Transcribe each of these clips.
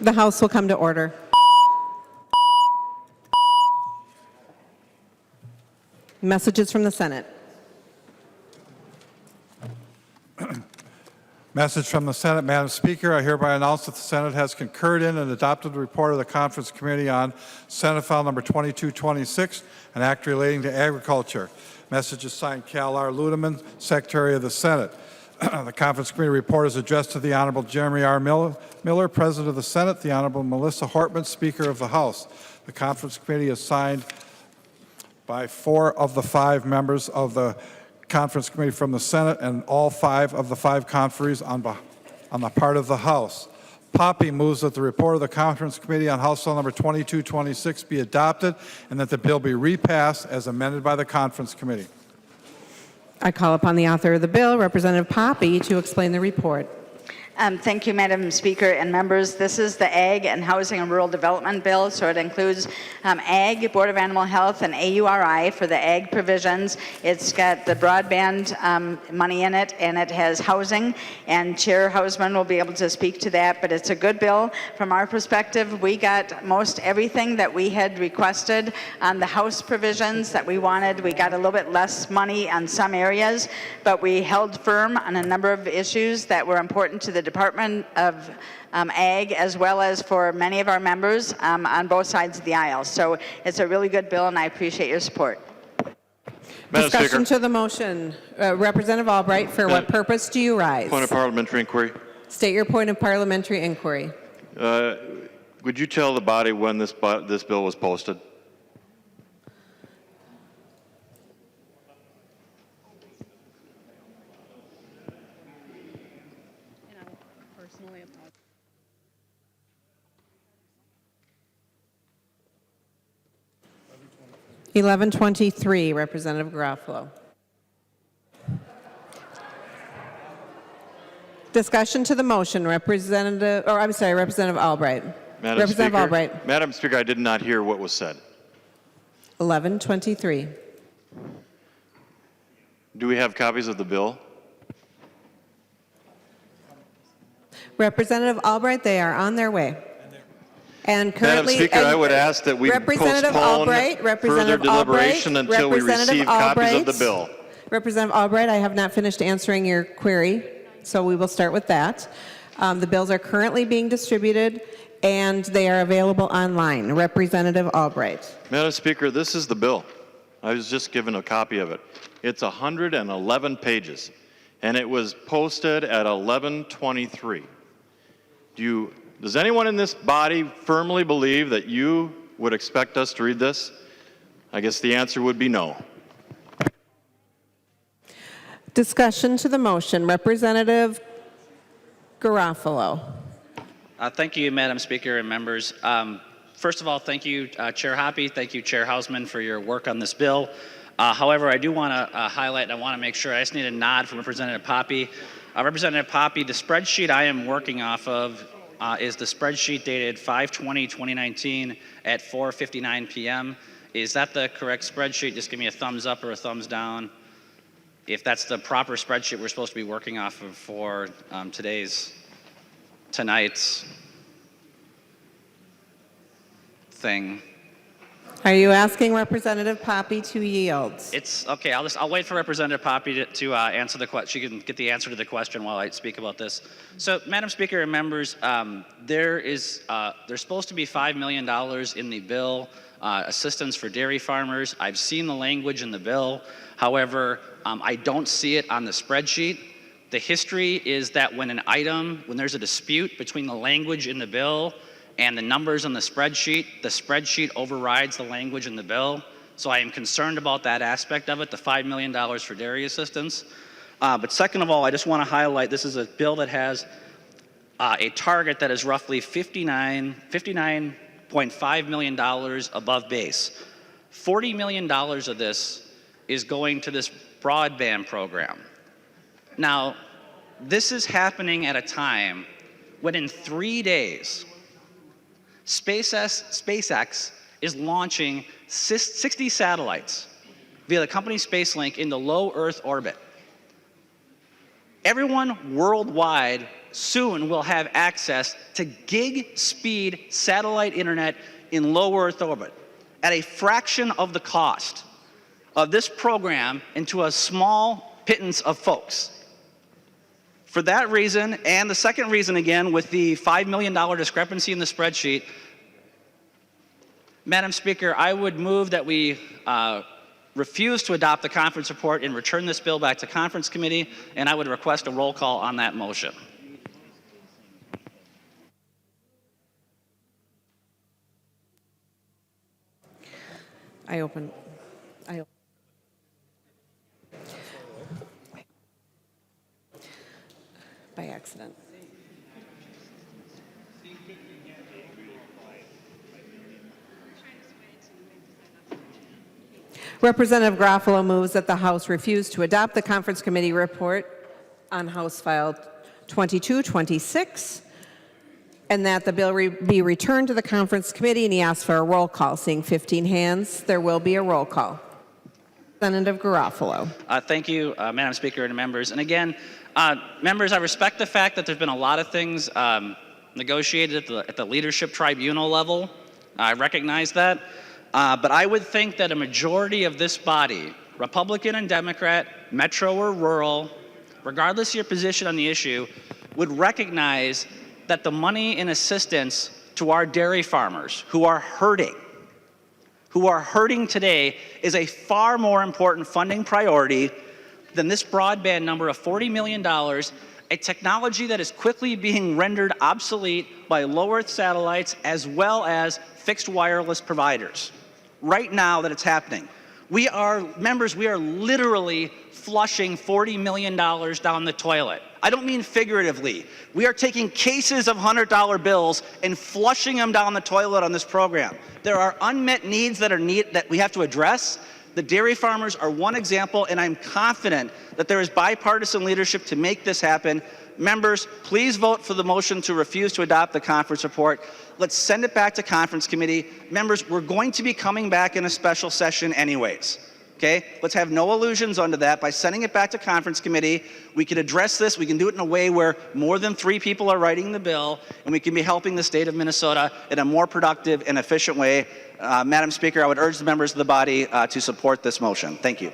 The House will come to order. Messages from the Senate. Message from the Senate. Madam Speaker, I hereby announce that the Senate has concurred in and adopted the report of the Conference Committee on Senate File Number 2226, an act relating to agriculture. Message is signed Cal R. Ludeman, Secretary of the Senate. The Conference Committee report is addressed to the Honorable Jeremy R. Miller, President of the Senate, the Honorable Melissa Hortman, Speaker of the House. The Conference Committee is signed by 4 of the 5 members of the Conference Committee from the Senate and all 5 of the 5 conferees on the part of the House. Poppe moves that the report of the Conference Committee on House Bill Number 2226 be adopted and that the bill be repassed as amended by the Conference Committee. I call upon the author of the bill, Representative Poppe, to explain the report. Thank you, Madam Speaker and members. This is the Ag and Housing and Rural Development Bill, so it includes Ag, Board of Animal Health, and AURI for the Ag provisions. It's got the broadband money in it, and it has housing, and Chair Hausman will be able to speak to that, but it's a good bill. From our perspective, we got most everything that we had requested on the House provisions that we wanted. We got a little bit less money on some areas, but we held firm on a number of issues that were important to the Department of Ag, as well as for many of our members on both sides of the aisle. So it's a really good bill, and I appreciate your support. Madam Discussion Speaker. to the motion. Representative Albright, for what purpose do you rise? Point of parliamentary inquiry. State your point of parliamentary inquiry. Would you tell the body when this bill was posted? Personally, 1123, Representative Garofalo. Discussion to the motion, Representative Albright. Representative Albright. Madam Speaker, I did not hear what was said. 1123. Do we have copies of the bill? Representative Albright, they are on their way. And currently, Madam Speaker, I would ask that we postpone further deliberation until we receive copies of the bill. Representative Albright, I have not finished answering your query, so we will start with that. The bills are currently being distributed, and they are available online. Representative Albright. Madam Speaker, this is the bill. I was just given a copy of it. It's 111 pages, and it was posted at 11:23. Does anyone in this body firmly believe that you would expect us to read this? I guess the answer would be no. Discussion to the motion. Representative Garofalo. Thank you, Madam Speaker and members. First of all, thank you, Chair Hoppe. Thank you, Chair Hausman, for your work on this bill. However, I do want to highlight, and I want to make sure, I just need a nod from Representative Poppe. Representative Poppe, the spreadsheet I am working off of is the spreadsheet dated 5/20/2019 at 4:59 p.m. Is that the correct spreadsheet? Just give me a thumbs up or a thumbs down if that's the proper spreadsheet we're supposed to be working off of for tonight's thing. Are you asking Representative Poppe to yield? It's okay. I'll wait for Representative Poppe to answer the question. She can get the answer to the question while I speak about this. So, Madam Speaker and members, there's supposed to be $5 million in the bill, assistance for dairy farmers. I've seen the language in the bill. However, I don't see it on the spreadsheet. The history is that when there's a dispute between the language in the bill and the numbers on the spreadsheet overrides the language in the bill. So I am concerned about that aspect of it, the $5 million for dairy assistance. But second of all, I just want to highlight this is a bill that has a target that is roughly $59.5 million above base. $40 million of this is going to this broadband program. Now, this is happening at a time when in 3 days, SpaceX is launching 60 satellites via the company SpaceLink into low Earth orbit. Everyone worldwide soon will have access to gig speed satellite internet in low Earth orbit at a fraction of the cost of this program and to a small pittance of folks. For that reason, and the second reason again, with the $5 million discrepancy in the spreadsheet, Madam Speaker, I would move that we refuse to adopt the conference report and return this bill back to conference committee, and I would request a roll call on that motion. I open. By accident. Representative Garofalo moves that the House refuse to adopt the conference committee report on House File 2226 and that the bill be returned to the conference committee, and he asks for a roll call. Seeing 15 hands, there will be a roll call. Representative Garofalo. Thank you, Madam Speaker and members. And again, members, I respect the fact that there's been a lot of things negotiated at the leadership tribunal level. I recognize that. But I would think that a majority of this body, Republican and Democrat, metro or rural, regardless of your position on the issue, would recognize that the money in assistance to our dairy farmers who are hurting today is a far more important funding priority than this broadband number of $40 million, a technology that is quickly being rendered obsolete by low Earth satellites as well as fixed wireless providers. Right now that it's happening. We are literally flushing $40 million down the toilet. I don't mean figuratively. We are taking cases of $100 bills and flushing them down the toilet on this program. There are unmet needs that we have to address. The dairy farmers are one example, and I'm confident that there is bipartisan leadership to make this happen. Members, please vote for the motion to refuse to adopt the conference report. Let's send it back to conference committee. Members, we're going to be coming back in a special session anyways. Okay? Let's have no illusions onto that. By sending it back to conference committee, we can address this. We can do it in a way where more than 3 people are writing the bill, and we can be helping the state of Minnesota in a more productive and efficient way. Madam Speaker, I would urge the members of the body to support this motion. Thank you.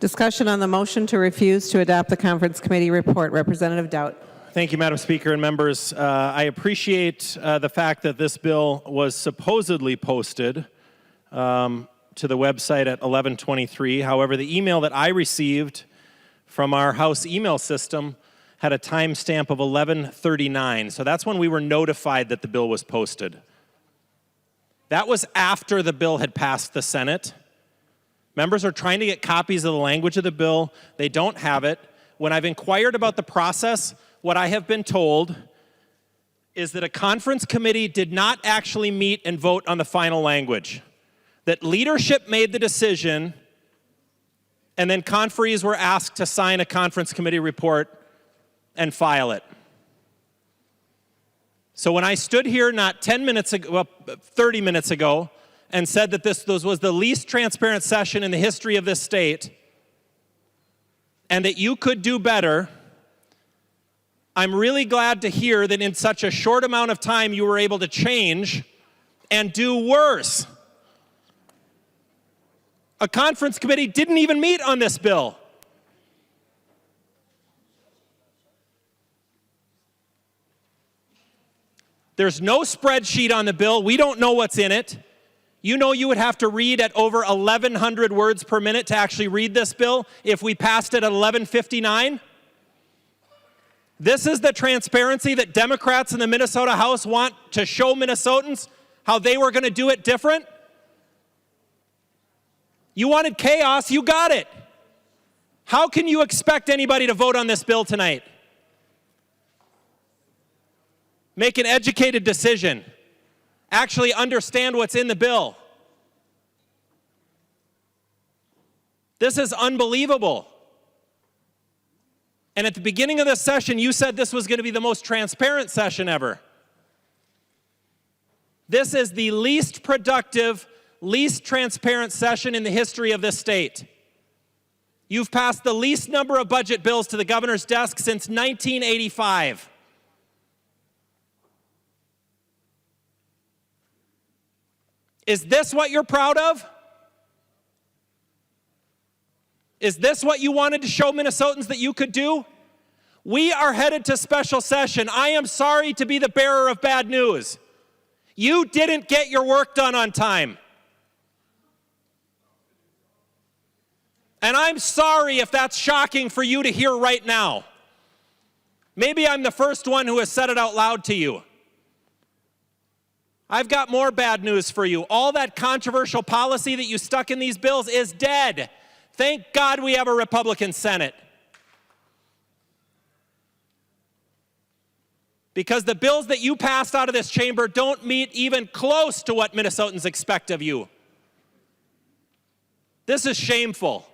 Discussion on the motion to refuse to adopt the conference committee report. Representative Daudt. Thank you, Madam Speaker and members. I appreciate the fact that this bill was supposedly posted to the website at 11:23. However, the email that I received from our House email system had a timestamp of 11:39. So that's when we were notified that the bill was posted. That was after the bill had passed the Senate. Members are trying to get copies of the language of the bill. They don't have it. When I've inquired about the process, what I have been told is that a conference committee did not actually meet and vote on the final language. That leadership made the decision, and then conferees were asked to sign a conference committee report and file it. So when I stood here not 10 minutes ago, well, 30 minutes ago, and said that this was the least transparent session in the history of this state, and that you could do better, I'm really glad to hear that in such a short amount of time you were able to change and do worse. A conference committee didn't even meet on this bill. There's no spreadsheet on the bill. We don't know what's in it. You know you would have to read at over 1,100 words per minute to actually read this bill if we passed it at 11:59. This is the transparency that Democrats in the Minnesota House want to show Minnesotans how they were going to do it different. You wanted chaos, you got it. How can you expect anybody to vote on this bill tonight? Make an educated decision. Actually understand what's in the bill. This is unbelievable. And at the beginning of this session, you said this was going to be the most transparent session ever. This is the least productive, least transparent session in the history of this state. You've passed the least number of budget bills to the governor's desk since 1985. Is this what you're proud of? Is this what you wanted to show Minnesotans that you could do? We are headed to special session. I am sorry to be the bearer of bad news. You didn't get your work done on time. And I'm sorry if that's shocking for you to hear right now. Maybe I'm the first one who has said it out loud to you. I've got more bad news for you. All that controversial policy that you stuck in these bills is dead. Thank God we have a Republican Senate. Because the bills that you passed out of this chamber don't meet even close to what Minnesotans expect of you. This is shameful.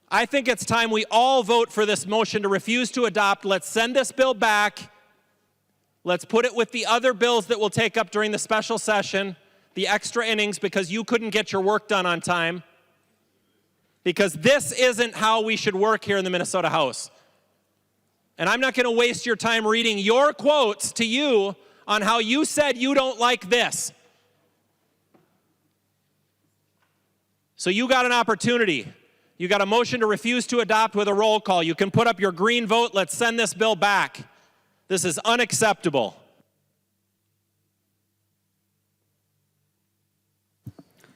I think it's time we all vote for this motion to refuse to adopt. Let's send this bill back. Let's put it with the other bills that we'll take up during the special session, the extra innings, because you couldn't get your work done on time. Because this isn't how we should work here in the Minnesota House. And I'm not going to waste your time reading your quotes to you on how you said you don't like this. So you got an opportunity. You got a motion to refuse to adopt with a roll call. You can put up your green vote. Let's send this bill back. This is unacceptable.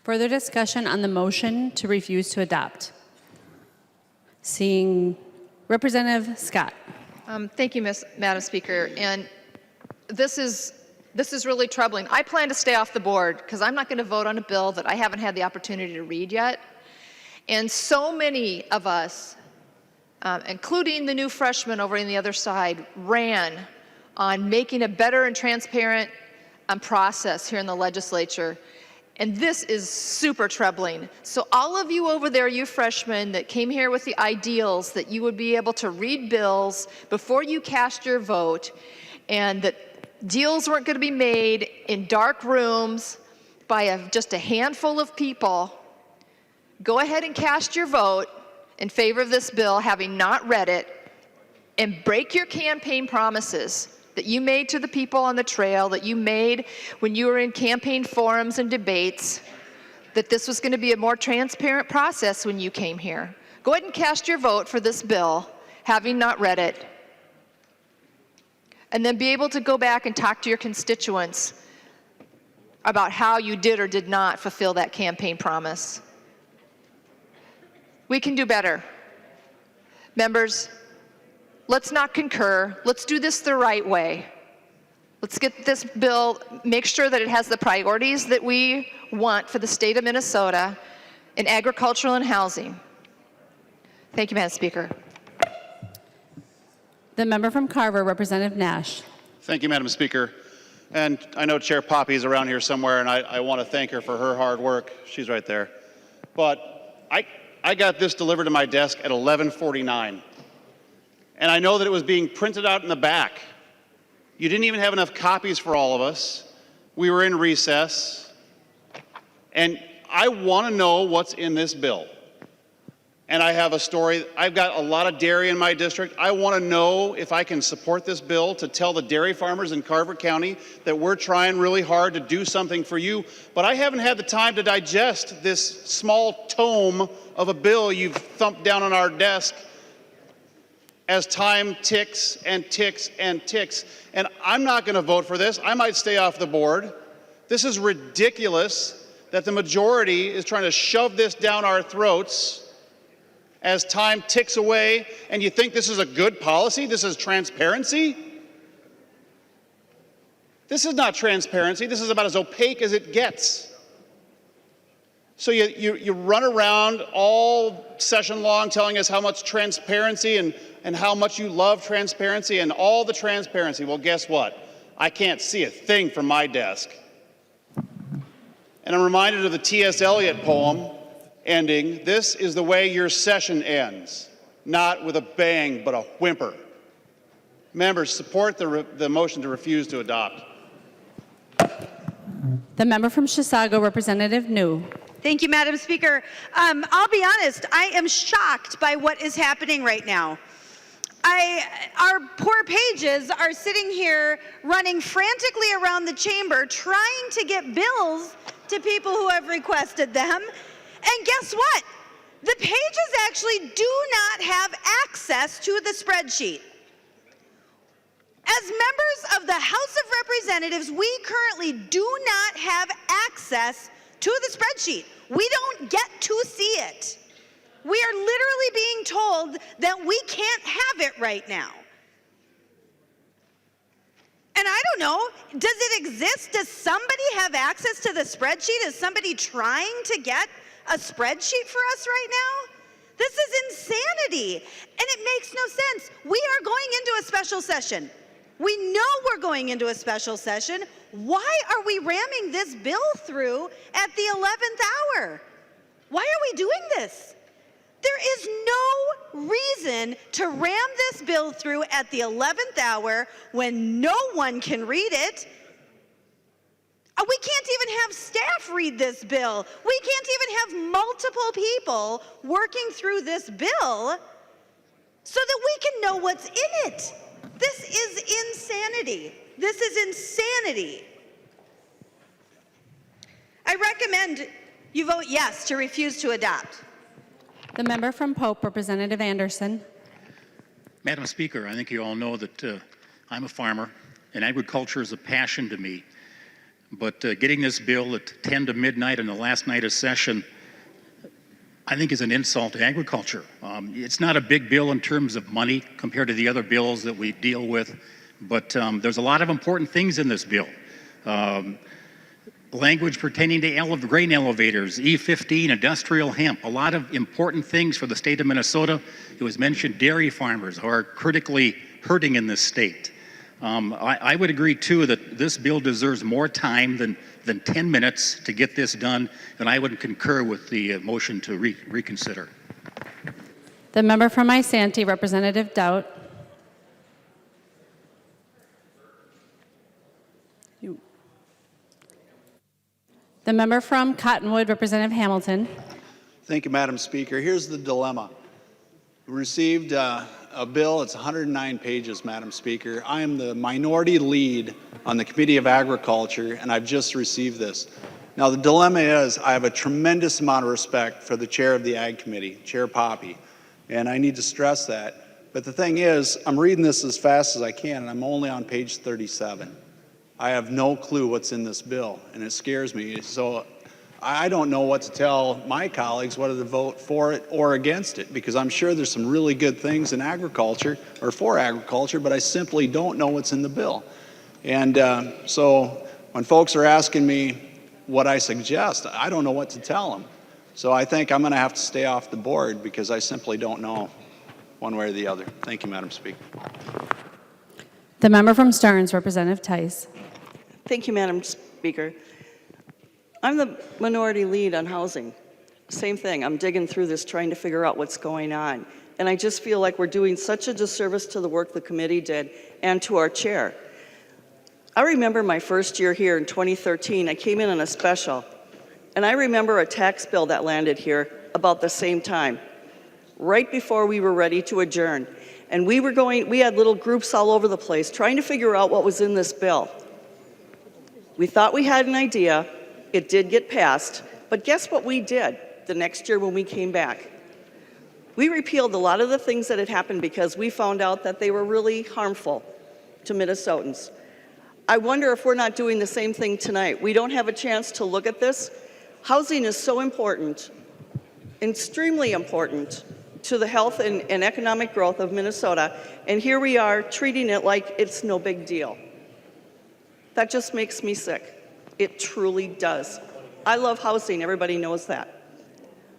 Further discussion on the motion to refuse to adopt. Seeing Representative Scott. Thank you, Madam Speaker. And this is really troubling. I plan to stay off the board because I'm not going to vote on a bill that I haven't had the opportunity to read yet. And so many of us, including the new freshmen over on the other side, ran on making a better and transparent process here in the legislature. And this is super troubling. So all of you over there, you freshmen that came here with the ideals that you would be able to read bills before you cast your vote, and that deals weren't going to be made in dark rooms by just a handful of people, go ahead and cast your vote in favor of this bill, having not read it, and break your campaign promises that you made to the people on the trail, that you made when you were in campaign forums and debates, that this was going to be a more transparent process when you came here. Go ahead and cast your vote for this bill, having not read it, and then be able to go back and talk to your constituents about how you did or did not fulfill that campaign promise. We can do better. Members, let's not concur. Let's do this the right way. Let's get this bill, make sure that it has the priorities that we want for the state of Minnesota in agricultural and housing. Thank you, Madam Speaker. The member from Carver, Representative Nash. Thank you, Madam Speaker. And I know Chair Poppe is around here somewhere, and I want to thank her for her hard work. She's right there. But I got this delivered to my desk at 11:49. And I know that it was being printed out in the back. You didn't even have enough copies for all of us. We were in recess. And I want to know what's in this bill. And I have a story. I've got a lot of dairy in my district. I want to know if I can support this bill to tell the dairy farmers in Carver County that we're trying really hard to do something for you. But I haven't had the time to digest this small tome of a bill you've thumped down on our desk as time ticks and ticks and ticks. And I'm not going to vote for this. I might stay off the board. This is ridiculous that the majority is trying to shove this down our throats as time ticks away, and you think this is a good policy? This is transparency? This is not transparency. This is about as opaque as it gets. So you run around all session long telling us how much transparency and how much you love transparency and all the transparency. Well, guess what? I can't see a thing from my desk. And I'm reminded of the T.S. Eliot poem, ending, "This is the way your session ends, not with a bang, but a whimper." Members, support the motion to refuse to adopt. The member from Chisago, Representative New. Thank you, Madam Speaker. I'll be honest, I am shocked by what is happening right now. Our poor pages are sitting here running frantically around the chamber trying to get bills to people who have requested them. And guess what? The pages actually do not have access to the spreadsheet. As members of the House of Representatives, we currently do not have access to the spreadsheet. We don't get to see it. We are literally being told that we can't have it right now. And I don't know, does it exist? Does somebody have access to the spreadsheet? Is somebody trying to get a spreadsheet for us right now? This is insanity, and it makes no sense. We are going into a special session. We know we're going into a special session. Why are we ramming this bill through at the 11th hour? Why are we doing this? There is no reason to ram this bill through at the 11th hour when no one can read it. We can't even have staff read this bill. We can't even have multiple people working through this bill so that we can know what's in it. This is insanity. This is insanity. I recommend you vote yes to refuse to adopt. The member from Pope, Representative Anderson. Madam Speaker, I think you all know that I'm a farmer, and agriculture is a passion to me. But getting this bill at 10 to midnight on the last night of session, I think is an insult to agriculture. It's not a big bill in terms of money compared to the other bills that we deal with, but there's a lot of important things in this bill. Language pertaining to grain elevators, E15, industrial hemp, a lot of important things for the state of Minnesota. It was mentioned dairy farmers are critically hurting in this state. I would agree, too, that this bill deserves more time than 10 minutes to get this done, and I would concur with the motion to reconsider. The member from Isanti, Representative Doubt. The member from Cottonwood, Representative Hamilton. Thank you, Madam Speaker. Here's the dilemma. We received a bill, it's 109 pages, Madam Speaker. I am the minority lead on the Committee of Agriculture, and I've just received this. Now, the dilemma is I have a tremendous amount of respect for the chair of the Ag Committee, Chair Poppe, and I need to stress that. But the thing is, I'm reading this as fast as I can, and I'm only on page 37. I have no clue what's in this bill, and it scares me. So I don't know what to tell my colleagues, whether to vote for it or against it, because I'm sure there's some really good things in agriculture or for agriculture, but I simply don't know what's in the bill. And so when folks are asking me what I suggest, I don't know what to tell them. So I think I'm going to have to stay off the board because I simply don't know one way or the other. Thank you, Madam Speaker. The member from Stearns, Representative Tice. Thank you, Madam Speaker. I'm the minority lead on housing. Same thing. I'm digging through this trying to figure out what's going on. And I just feel like we're doing such a disservice to the work the committee did and to our chair. I remember my first year here in 2013. I came in on a special. And I remember a tax bill that landed here about the same time, right before we were ready to adjourn. And we had little groups all over the place trying to figure out what was in this bill. We thought we had an idea. It did get passed. But guess what we did the next year when we came back? We repealed a lot of the things that had happened because we found out that they were really harmful to Minnesotans. I wonder if we're not doing the same thing tonight. We don't have a chance to look at this. Housing is so important, extremely important to the health and economic growth of Minnesota, and here we are treating it like it's no big deal. That just makes me sick. It truly does. I love housing, everybody knows that.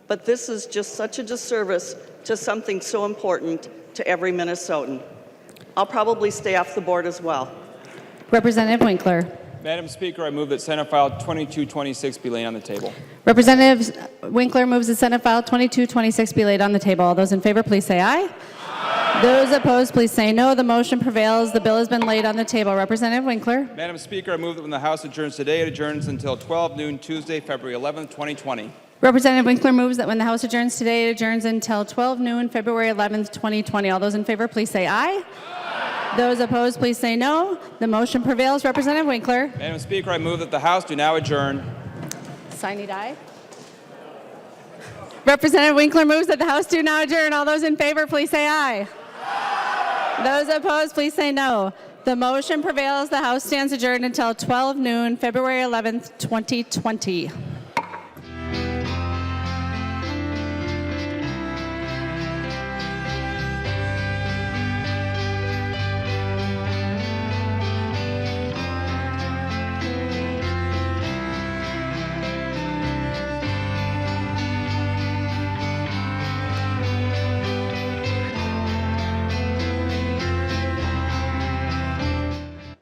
But this is just such a disservice to something so important to every Minnesotan. I'll probably stay off the board as well. Representative Winkler. Madam Speaker, I move that Senate File 2226 be laid on the table. Representative Winkler moves that Senate File 2226 be laid on the table. All those in favor, please say aye. Those opposed, please say no. The motion prevails. The bill has been laid on the table. Representative Winkler. Madam Speaker, I move that when the House adjourns today, it adjourns until 12 noon Tuesday, February 11th, 2020. Representative Winkler moves that when the House adjourns today, it adjourns until 12 noon, February 11th, 2020. All those in favor, please say aye. Those opposed, please say no. The motion prevails. Representative Winkler. Madam Speaker, I move that the House do now adjourn. Sine die. Representative Winkler moves that the House do now adjourn. All those in favor, please say aye. Those opposed, please say no. The motion prevails. The House stands adjourned until 12 noon, February 11th, 2020.